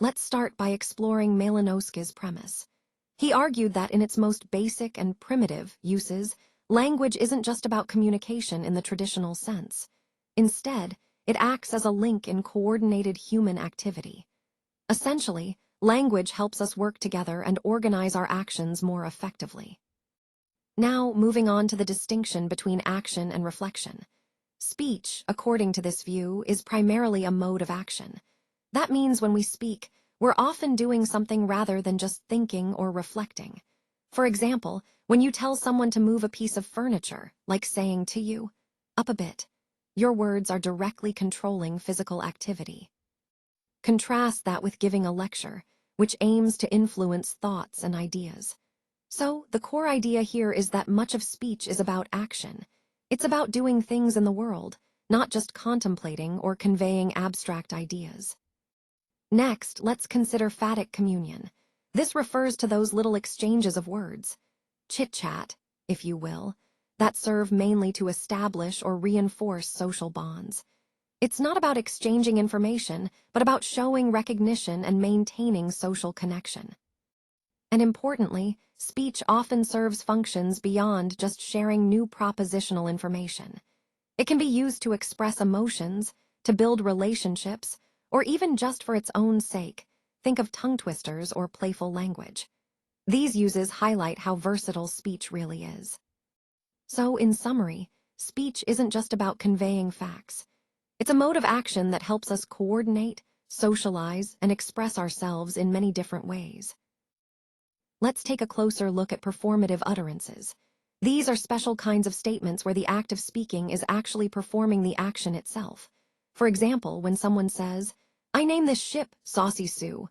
Let's start by exploring Malinowski's premise. He argued that in its most basic and primitive uses, language isn't just about communication in the traditional sense. Instead, it acts as a link in coordinated human activity. Essentially, language helps us work together and organize our actions more effectively. Now, moving on to the distinction between action and reflection. Speech, according to this view, is primarily a mode of action. That means when we speak, we're often doing something rather than just thinking or reflecting. For example, when you tell someone to move a piece of furniture, like saying to you, "Up a bit," your words are directly controlling physical activity. Contrast that with giving a lecture, which aims to influence thoughts and ideas. So, the core idea here is that much of speech is about action. It's about doing things in the world, not just contemplating or conveying abstract ideas. Next, let's consider phatic communion. This refers to those little exchanges of words, chit-chat, if you will, that serve mainly to establish or reinforce social bonds. It's not about exchanging information, but about showing recognition and maintaining social connection. And importantly, speech often serves functions beyond just sharing new propositional information. It can be used to express emotions, to build relationships, or even just for its own sake. Think of tongue twisters or playful language. These uses highlight how versatile speech really is. So, in summary, speech isn't just about conveying facts. It's a mode of action that helps us coordinate, socialize, and express ourselves in many different ways. Let's take a closer look at performative utterances. These are special kinds of statements where the act of speaking is actually performing the action itself. For example, when someone says, "I name this ship Saucy Sue,"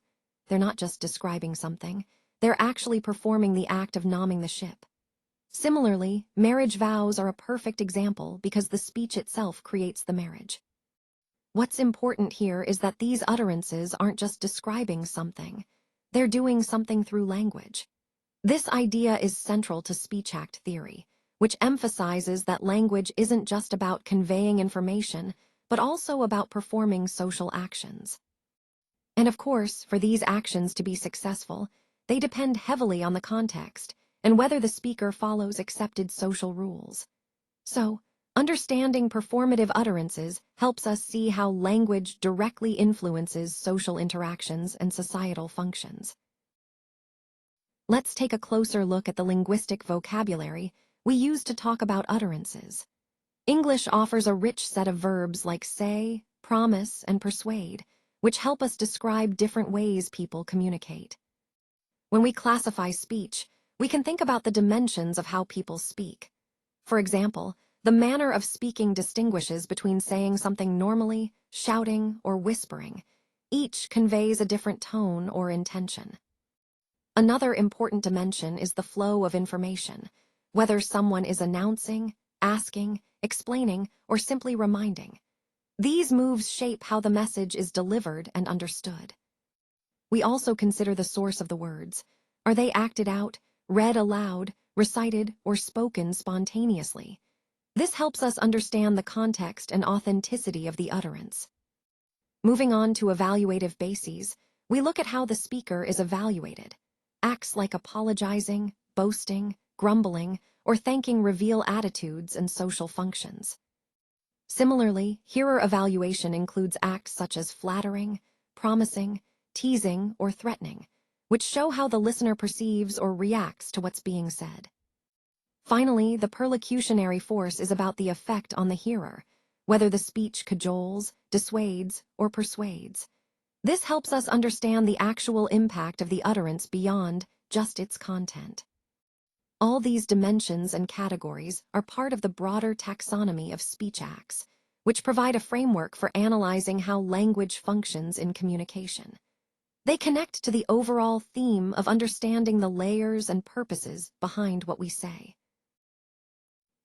they're not just describing something, they're actually performing the act of naming the ship. Similarly, marriage vows are a perfect example because the speech itself creates the marriage. What's important here is that these utterances aren't just describing something, they're doing something through language. This idea is central to speech act theory, which emphasizes that language isn't just about conveying information, but also about performing social actions. And of course, for these actions to be successful, they depend heavily on the context and whether the speaker follows accepted social rules. So, understanding performative utterances helps us see how language directly influences social interactions and societal functions. Let's take a closer look at the linguistic vocabulary we use to talk about utterances. English offers a rich set of verbs like say, promise, and persuade, which help us describe different ways people communicate. When we classify speech, we can think about the dimensions of how people speak. For example, the manner of speaking distinguishes between saying something normally, shouting, or whispering. Each conveys a different tone or intention. Another important dimension is the flow of information, whether someone is announcing, asking, explaining, or simply reminding. These moves shape how the message is delivered and understood. We also consider the source of the words. Are they acted out, read aloud, recited, or spoken spontaneously? This helps us understand the context and authenticity of the utterance. Moving on to evaluative bases, we look at how the speaker is evaluated. Acts like apologizing, boasting, grumbling, or thanking reveal attitudes and social functions. Similarly, hearer evaluation includes acts such as flattering, promising, teasing, or threatening, which show how the listener perceives or reacts to what's being said. Finally, the perlocutionary force is about the effect on the hearer, whether the speech cajoles, dissuades, or persuades. This helps us understand the actual impact of the utterance beyond just its content. All these dimensions and categories are part of the broader taxonomy of speech acts, which provide a framework for analyzing how language functions in communication. They connect to the overall theme of understanding the layers and purposes behind what we say.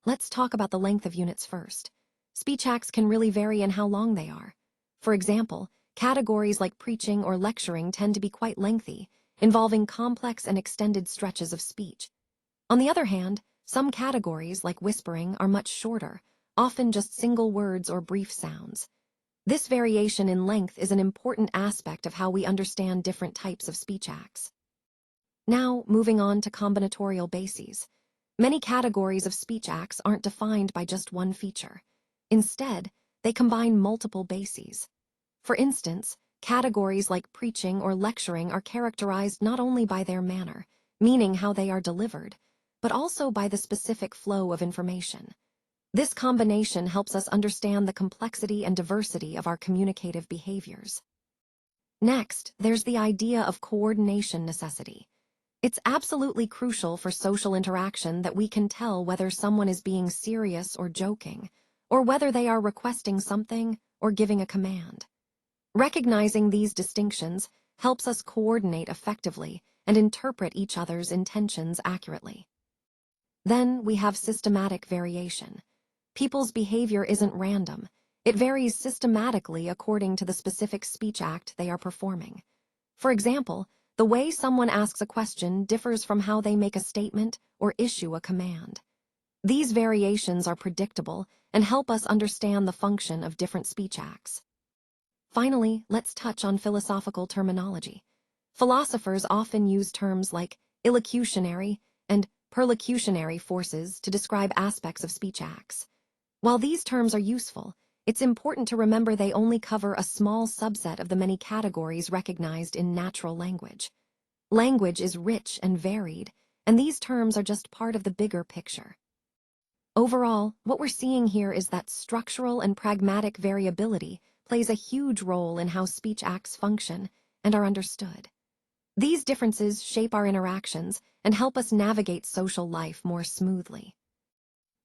Let's talk about the length of units first. Speech acts can really vary in how long they are. For example, categories like preaching or lecturing tend to be quite lengthy, involving complex and extended stretches of speech. On the other hand, some categories, like whispering, are much shorter, often just single words or brief sounds. This variation in length is an important aspect of how we understand different types of speech acts. Now, moving on to combinatorial bases. Many categories of speech acts aren't defined by just one feature. Instead, they combine multiple bases. For instance, categories like preaching or lecturing are characterized not only by their manner, meaning how they are delivered, but also by the specific flow of information. This combination helps us understand the complexity and diversity of our communicative behaviors. Next, there's the idea of coordination necessity. It's absolutely crucial for social interaction that we can tell whether someone is being serious or joking, or whether they are requesting something or giving a command. Recognizing these distinctions helps us coordinate effectively and interpret each other's intentions accurately. Then we have systematic variation. People's behavior isn't random. It varies systematically according to the specific speech act they are performing. For example, the way someone asks a question differs from how they make a statement or issue a command. These variations are predictable and help us understand the function of different speech acts. Finally, let's touch on philosophical terminology. Philosophers often use terms like illocutionary and perlocutionary forces to describe aspects of speech acts. While these terms are useful, it's important to remember they only cover a small subset of the many categories recognized in natural language. Language is rich and varied, and these terms are just part of the bigger picture. Overall, what we're seeing here is that structural and pragmatic variability plays a huge role in how speech acts function and are understood. These differences shape our interactions and help us navigate social life more smoothly.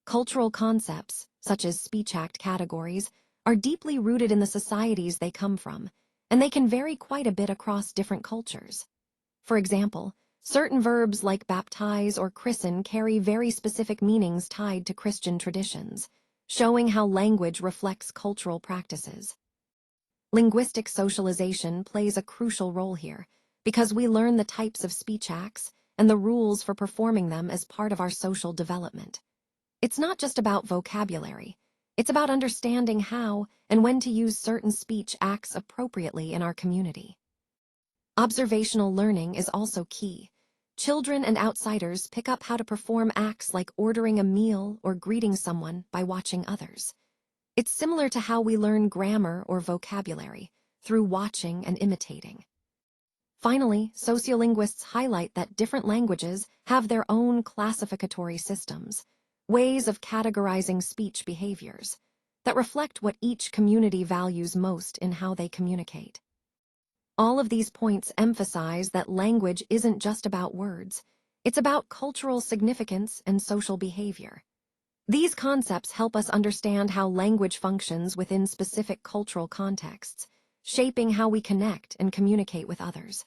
Cultural concepts, such as speech act categories, are deeply rooted in the societies they come from, and they can vary quite a bit across different cultures. For example, certain verbs like baptize or christen carry very specific meanings tied to Christian traditions, showing how language reflects cultural practices. Linguistic socialization plays a crucial role here, because we learn the types of speech acts and the rules for performing them as part of our social development. It's not just about vocabulary. It's about understanding how and when to use certain speech acts appropriately in our community. Observational learning is also key. Children and outsiders pick up how to perform acts like ordering a meal or greeting someone by watching others. It's similar to how we learn grammar or vocabulary, through watching and imitating. Finally, sociolinguists highlight that different languages have their own classificatory systems, ways of categorizing speech behaviors, that reflect what each community values most in how they communicate. All of these points emphasize that language isn't just about words, it's about cultural significance and social behavior. These concepts help us understand how language functions within specific cultural contexts, shaping how we connect and communicate with others.